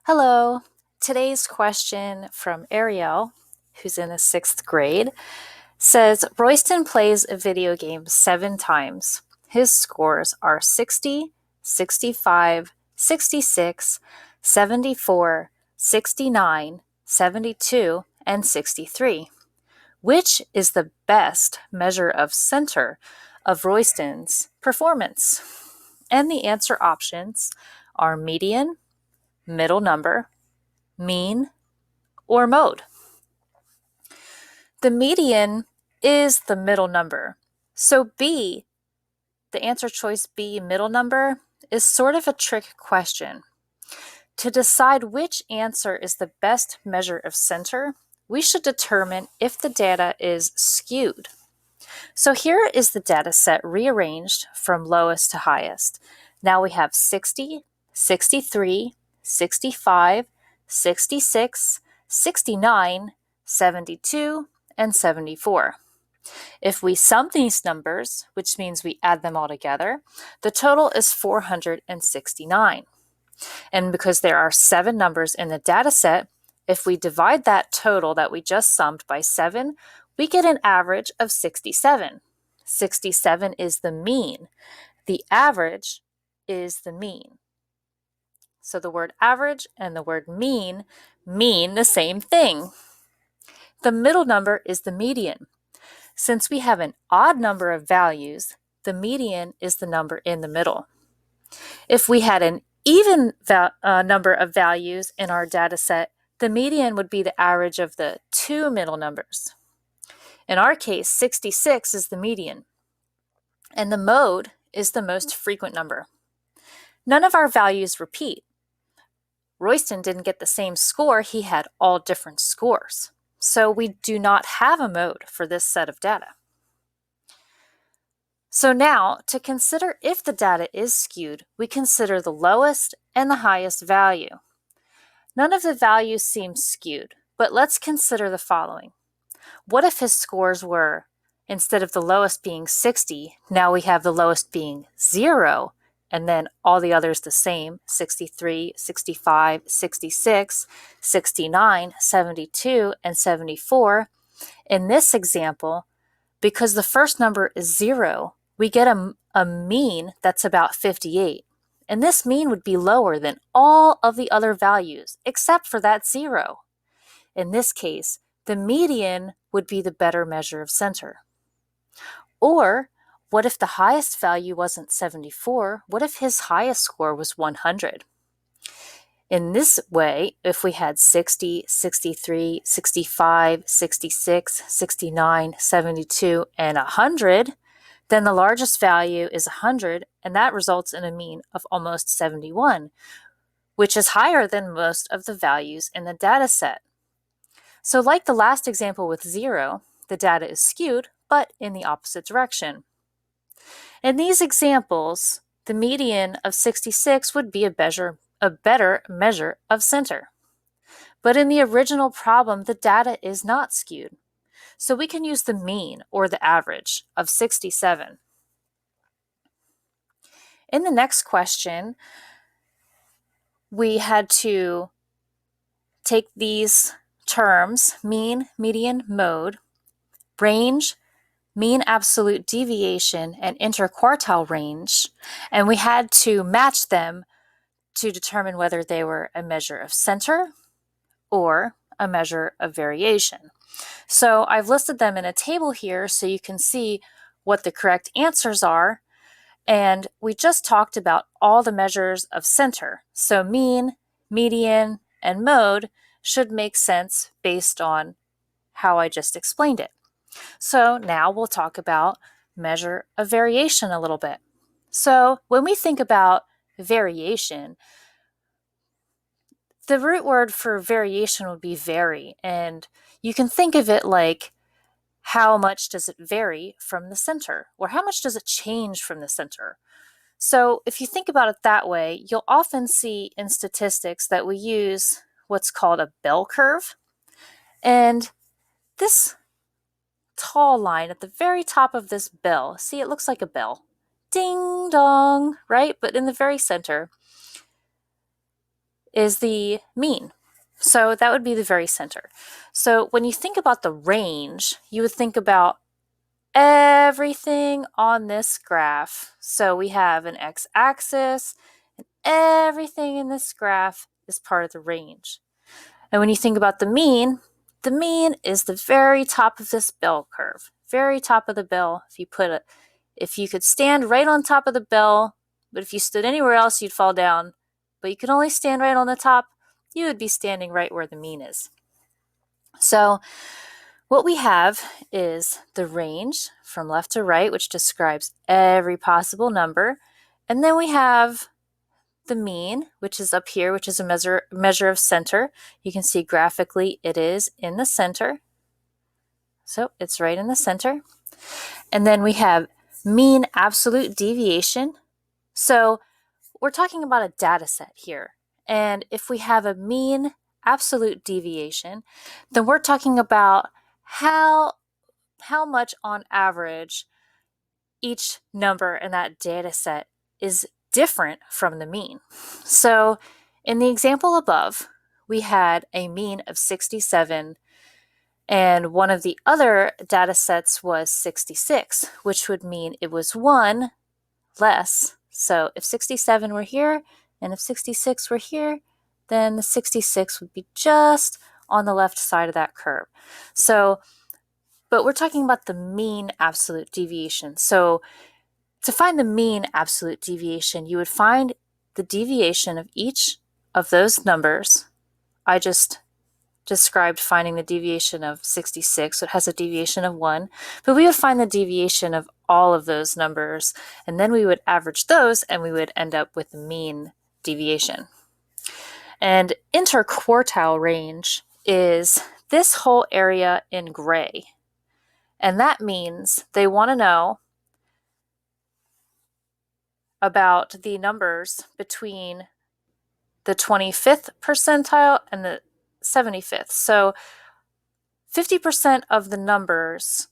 Hello. Today's question from Ariel, who's in the sixth grade, says Royston plays a video game 7 times. His scores are 60, 65, 66, 74, 69, 72, and 63. Which is the best measure of center of Royston's performance? And the answer options are median, middle number, mean, or mode. The median is the middle number. So B, the answer choice B, middle number, is sort of a trick question. To decide which answer is the best measure of center, we should determine if the data is skewed. So here is the data set rearranged from lowest to highest. Now we have 60, 63, 65, 66, 69, 72, and 74. If we sum these numbers, which means we add them all together, the total is 469. And because there are 7 numbers in the data set, if we divide that total that we just summed by 7, we get an average of 67. 67 is the mean. The average is the mean. So the word average and the word mean the same thing. The middle number is the median. Since we have an odd number of values, the median is the number in the middle. If we had an even number of values in our data set, the median would be the average of the 2 middle numbers. In our case, 66 is the median, and the mode is the most frequent number. None of our values repeat. Royston didn't get the same score, he had all different scores. So we do not have a mode for this set of data. So now, to consider if the data is skewed, we consider the lowest and the highest value. None of the values seem skewed, but let's consider the following. What if his scores were, instead of the lowest being 60, now we have the lowest being 0, and then all the others the same, 63, 65, 66, 69, 72, and 74. In this example, because the first number is 0, we get a mean that's about 58. And this mean would be lower than all of the other values, except for that 0. In this case, the median would be the better measure of center. Or, what if the highest value wasn't 74? What if his highest score was 100? In this way, if we had 60, 63, 65, 66, 69, 72, and 100, then the largest value is 100, and that results in a mean of almost 71, which is higher than most of the values in the data set. So like the last example with 0, the data is skewed, but in the opposite direction. In these examples, the median of 66 would be a better measure of center. But in the original problem, the data is not skewed. So we can use the mean, or the average, of 67. In the next question, we had to take these terms, mean, median, mode, range, mean absolute deviation, and interquartile range, and we had to match them to determine whether they were a measure of center or a measure of variation. So I've listed them in a table here so you can see what the correct answers are. And we just talked about all the measures of center. So mean, median, and mode should make sense based on how I just explained it. So now we'll talk about measure of variation a little bit. So when we think about variation, the root word for variation would be vary, and you can think of it like how much does it vary from the center, or how much does it change from the center? So if you think about it that way, you'll often see in statistics that we use what's called a bell curve. And this tall line at the very top of this bell, see, it looks like a bell. Ding dong, right? But in the very center, is the mean. So that would be the very center. So when you think about the range, you would think about everything on this graph. So we have an x-axis, and everything in this graph is part of the range. And when you think about the mean is the very top of this bell curve, very top of the bell. If you could stand right on top of the bell, but if you stood anywhere else, you'd fall down. But you could only stand right on the top, you would be standing right where the mean is. So what we have is the range from left to right, which describes every possible number. And then we have the mean, which is up here, which is a measure of center. You can see graphically it is in the center. So it's right in the center. And then we have mean absolute deviation. So we're talking about a data set here. And if we have a mean absolute deviation, then we're talking about how much on average each number in that data set is different from the mean. So in the example above, we had a mean of 67, and one of the other data sets was 66, which would mean it was 1 less. So if 67 were here and if 66 were here, then the 66 would be just on the left side of that curve. But we're talking about the mean absolute deviation. So to find the mean absolute deviation, you would find the deviation of each of those numbers. I just described finding the deviation of 66, so it has a deviation of 1, but we would find the deviation of all of those numbers, and then we would average those, and we would end up with the mean deviation. And interquartile range is this whole area in gray, and that means they want to know about the numbers between the 25th percentile and the 75th. So 50% of the numbers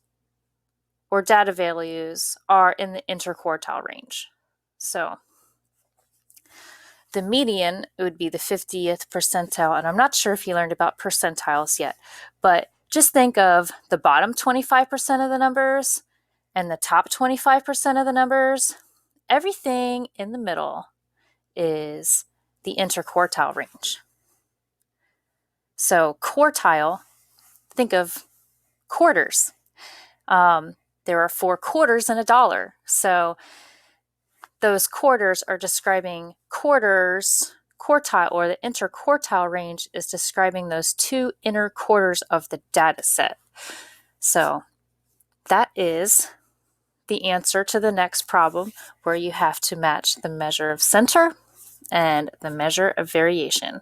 or data values are in the interquartile range. So the median would be the 50th percentile, and I'm not sure if you learned about percentiles yet, but just think of the bottom 25% of the numbers and the top 25% of the numbers. Everything in the middle is the interquartile range. So quartile, think of quarters. There are 4 quarters in a dollar. So those quarters are describing quarters. Quartile, or the interquartile range, is describing those 2 inner quarters of the data set. So that is the answer to the next problem, where you have to match the measure of center and the measure of variation.